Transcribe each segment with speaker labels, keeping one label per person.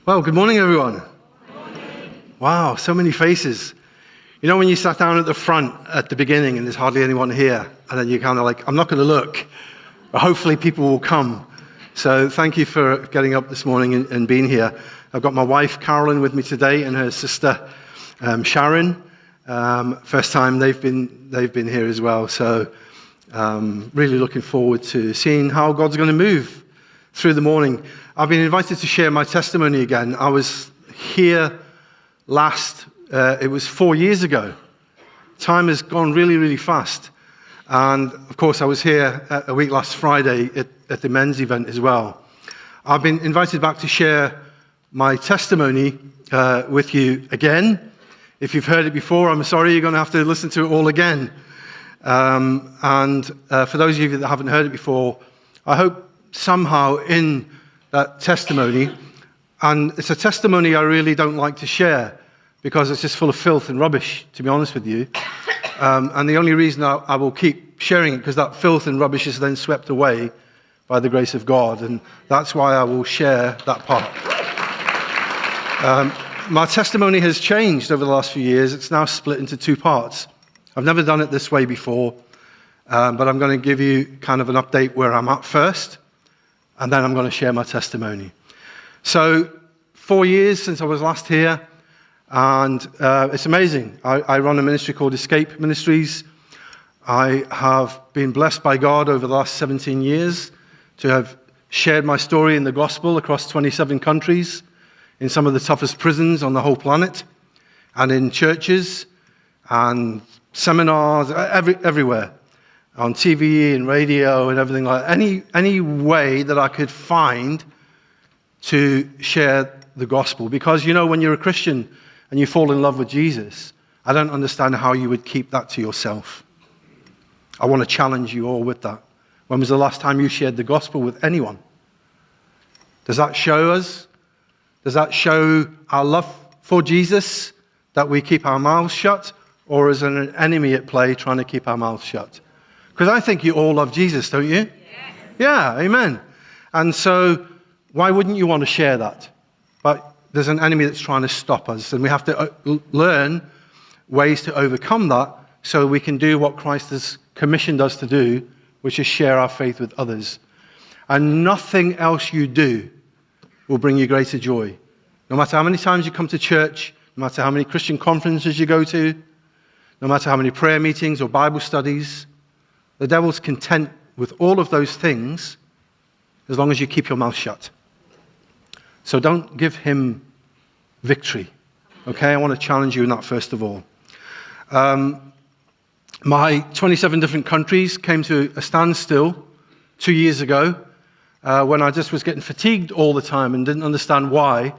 Speaker 1: Well, good morning, everyone.
Speaker 2: Good morning.
Speaker 1: Wow, so many faces. You know when you sat down at the front at the beginning and there's hardly anyone here, and then you're kind of like, I'm not going to look, but hopefully people will come. So thank you for getting up this morning and being here. I've got my wife, Carolyn, with me today, and her sister, Sharon. First time they've been here as well. So really looking forward to seeing how God's going to move through the morning. I've been invited to share my testimony again. I was here last, it was 4 years ago. Time has gone really, really fast. And of course, I was here a week last Friday at the men's event as well. I've been invited back to share my testimony with you again. If you've heard it before, I'm sorry, you're going to have to listen to it all again. For those of you that haven't heard it before, I hope somehow in that testimony, and it's a testimony I really don't like to share because it's just full of filth and rubbish, to be honest with you. And the only reason I will keep sharing it because that filth and rubbish is then swept away by the grace of God, and that's why I will share that part. My testimony has changed over the last few years. It's now split into two parts. I've never done it this way before, but I'm going to give you kind of an update where I'm at first, and then I'm going to share my testimony. So 4 years since I was last here, and it's amazing. I run a ministry called Escape Ministries. I have been blessed by God over the last 17 years to have shared my story in the gospel across 27 countries, in some of the toughest prisons on the whole planet, and in churches and seminars, everywhere, on TV and radio and everything like that. Any way that I could find to share the gospel. Because, you know, when you're a Christian and you fall in love with Jesus, I don't understand how you would keep that to yourself. I want to challenge you all with that. When was the last time you shared the gospel with anyone? Does that show us? Does that show our love for Jesus, that we keep our mouths shut? Or is there an enemy at play trying to keep our mouths shut? Because I think you all love Jesus, don't you?
Speaker 2: Yes.
Speaker 1: Yeah, amen. And so why wouldn't you want to share that? But there's an enemy that's trying to stop us, and we have to learn ways to overcome that so we can do what Christ has commissioned us to do, which is share our faith with others. And nothing else you do will bring you greater joy. No matter how many times you come to church, no matter how many Christian conferences you go to, no matter how many prayer meetings or Bible studies, the devil's content with all of those things as long as you keep your mouth shut. So don't give him victory. Okay, I want to challenge you in that first of all. My 27 different countries came to a standstill 2 years ago when I just was getting fatigued all the time and didn't understand why.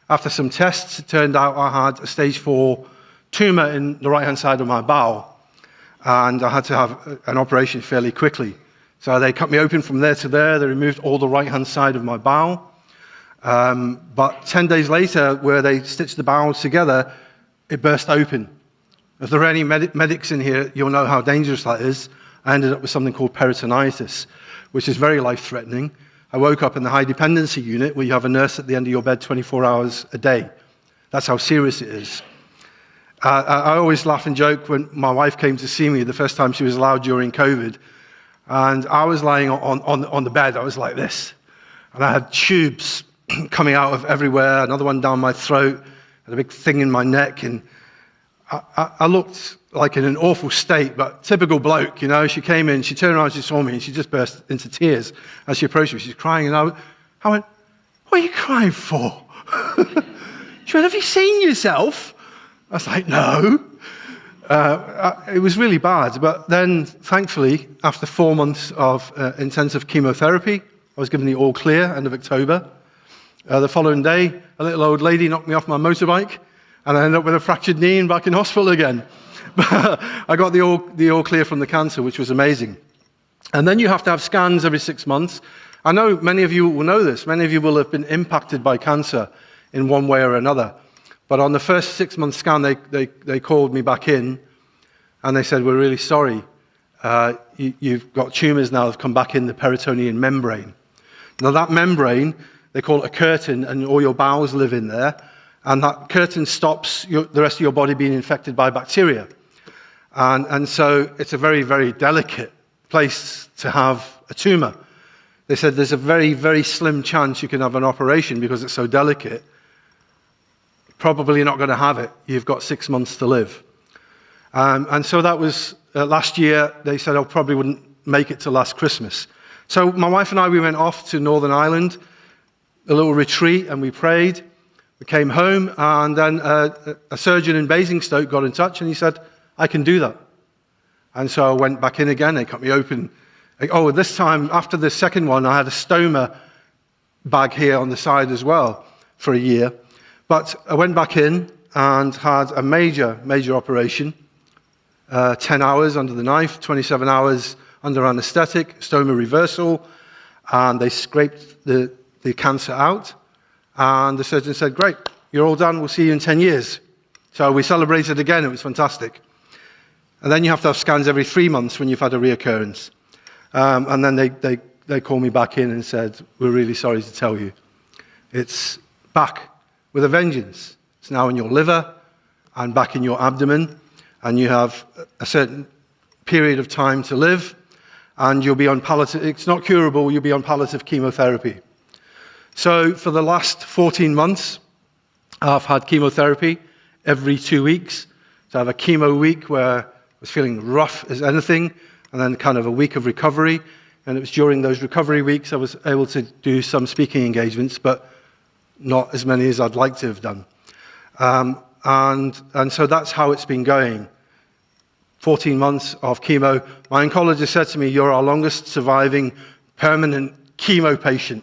Speaker 1: After some tests, it turned out I had a stage 4 tumor in the right-hand side of my bowel, and I had to have an operation fairly quickly. So they cut me open from there to there. They removed all the right-hand side of my bowel. But 10 days later, where they stitched the bowels together, it burst open. If there are any medics in here, you'll know how dangerous that is. I ended up with something called peritonitis, which is very life-threatening. I woke up in the high dependency unit where you have a nurse at the end of your bed 24 hours a day. That's how serious it is. I always laugh and joke when my wife came to see me the first time she was allowed during COVID, and I was lying on the bed. I was like this, and I had tubes coming out of everywhere, another one down my throat, and a big thing in my neck, and I looked like in an awful state, but typical bloke, you know. She came in, she turned around, she saw me, and she just burst into tears as she approached me. She's crying, and I went, "What are you crying for?" She went, "Have you seen yourself?" I was like, "No." It was really bad, but then, thankfully, after 4 months of intensive chemotherapy, I was given the all clear, end of October. The following day, a little old lady knocked me off my motorbike, and I ended up with a fractured knee and back in hospital again. But I got the all clear from the cancer, which was amazing. And then you have to have scans every 6 months. I know many of you will know this. Many of you will have been impacted by cancer in one way or another. But on the first 6-month scan, they called me back in, and they said, "We're really sorry. You've got tumors now that have come back in the peritoneal membrane." Now that membrane They call it a curtain, and all your bowels live in there. And that curtain stops the rest of your body being infected by bacteria. And so it's a very, very delicate place to have a tumor. They said there's a very, very slim chance you can have an operation because it's so delicate. Probably not going to have it. You've got 6 months to live. And so that was last year. They said I probably wouldn't make it to last Christmas. So my wife and I, we went off to Northern Ireland, a little retreat, and we prayed. We came home, and then a surgeon in Basingstoke got in touch, and he said, I can do that. And so I went back in again. They cut me open. Oh, this time, after the second one, I had a stoma bag here on the side as well for a year. But I went back in and had a major, major operation. 10 hours under the knife, 27 hours under anesthetic, stoma reversal, and they scraped the cancer out. And the surgeon said, great, you're all done, we'll see you in 10 years. So we celebrated again, it was fantastic. And then you have to have scans every 3 months when you've had a reoccurrence. And then they called me back in and said, we're really sorry to tell you. It's back with a vengeance. It's now in your liver and back in your abdomen. And you have a certain period of time to live. And you'll be on palliative, it's not curable, you'll be on palliative chemotherapy. So for the last 14 months, I've had chemotherapy every 2 weeks. So I have a chemo week where I was feeling rough as anything, and then kind of a week of recovery. And it was during those recovery weeks I was able to do some speaking engagements, but not as many as I'd like to have done. And so that's how it's been going. 14 months of chemo. My oncologist said to me, you're our longest surviving permanent chemo patient.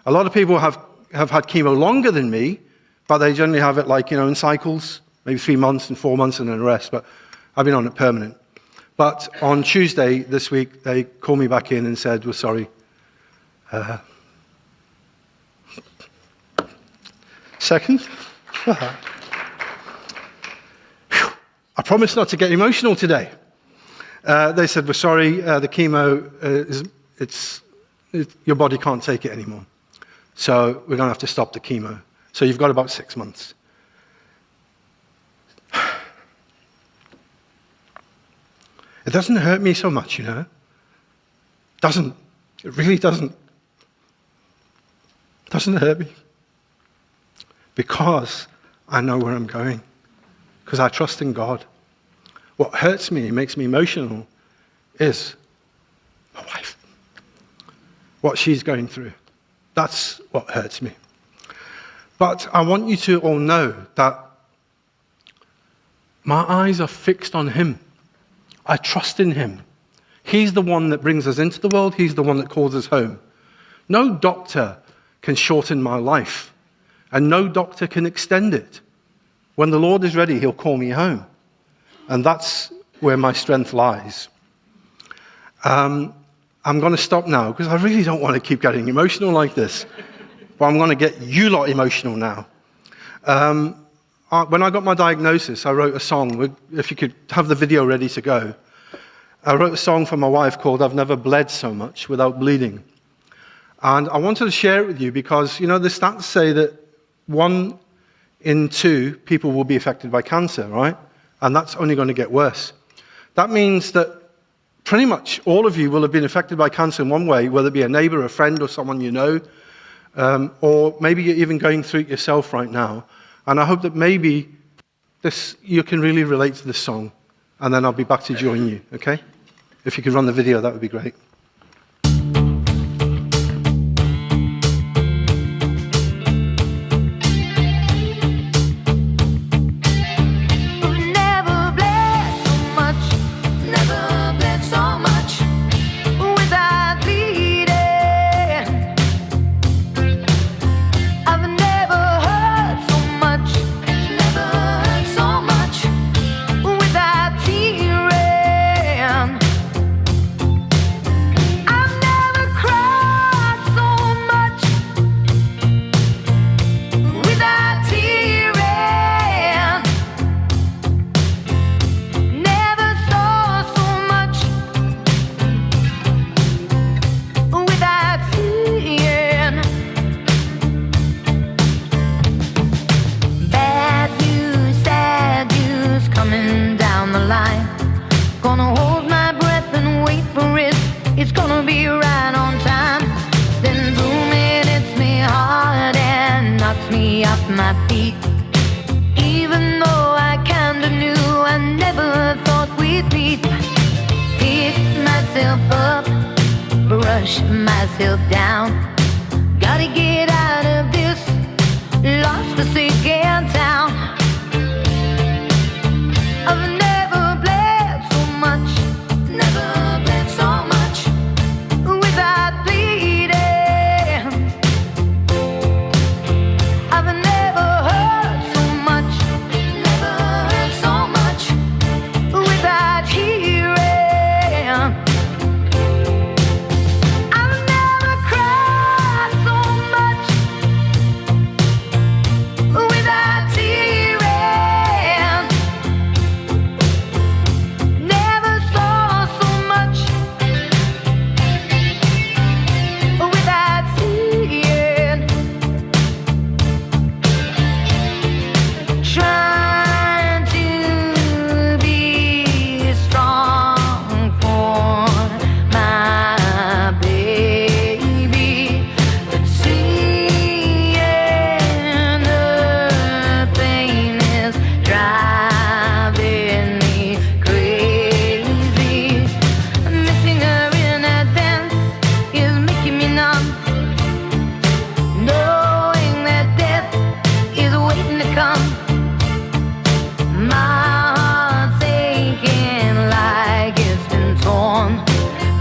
Speaker 1: A lot of people have had chemo longer than me, but they generally have it like, in cycles, maybe 3 months and 4 months and then the rest, but I've been on it permanent. But on Tuesday this week, they called me back in and said, we're sorry. Second? I promised not to get emotional today. They said, we're sorry, the chemo, your body can't take it anymore. So we're going to have to stop the chemo. So you've got about 6 months. It doesn't hurt me so much, Doesn't. It really doesn't. Doesn't hurt me. Because I know where I'm going. Because I trust in God. What hurts me, makes me emotional, is my wife. What she's going through. That's what hurts me. But I want you to all know that my eyes are fixed on Him. I trust in Him. He's the one that brings us into the world. He's the one that calls us home. No doctor can shorten my life. And no doctor can extend it. When the Lord is ready, He'll call me home. And that's where my strength lies. I'm going to stop now because I really don't want to keep getting emotional like this. But I'm going to get you lot emotional now. When I got my diagnosis, I wrote a song. If you could have the video ready to go. I wrote a song for my wife called I've Never Bled So Much Without Bleeding. And I wanted to share it with you because, the stats say that 1 in 2 people will be affected by cancer, right? And that's only going to get worse. That means that pretty much all of you will have been affected by cancer in one way, whether it be a neighbor, a friend, or someone you know, or maybe you're even going through it yourself right now. And I hope that maybe you can really relate to this song, and then I'll be back to join you, okay? If you could run the video, that would be great.
Speaker 2: me off my feet. Even though I kinda knew I never thought we'd meet. Pick myself up, brush myself down. Gotta get out of this lost forsaken town. I've never bled so much, never bled so much without bleeding. I've never hurt so much, never hurt so much without hearing. I've never cried so much without tearing. Never saw so much without seeing. Trying to be strong for my baby, but seeing her pain is driving me crazy. Missing her in a dance is making me numb. Knowing that death is waiting to come. My heart's aching like it's been torn.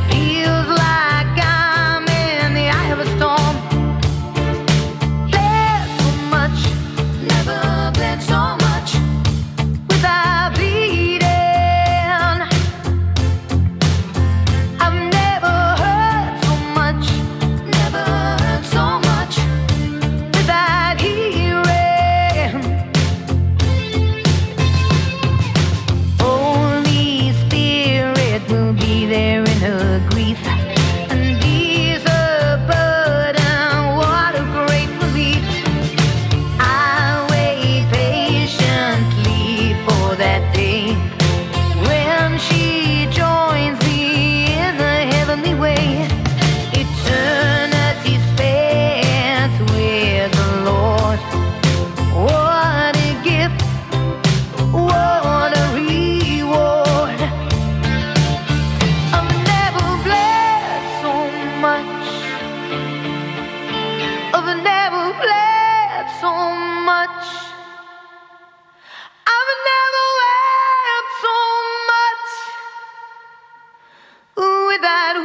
Speaker 2: Feels like I'm in the eye of a storm. Bled so much, never bled so much without bleeding. I've never hurt so much, never hurt so much without hearing. Holy Spirit will be there in her grief and ease her burden. What a great relief. I wait patiently for that day when she joins me in the heavenly way. Eternity spent with the Lord. What a gift, what a reward. I've never bled so much. I've never bled so much. I've never wept so much without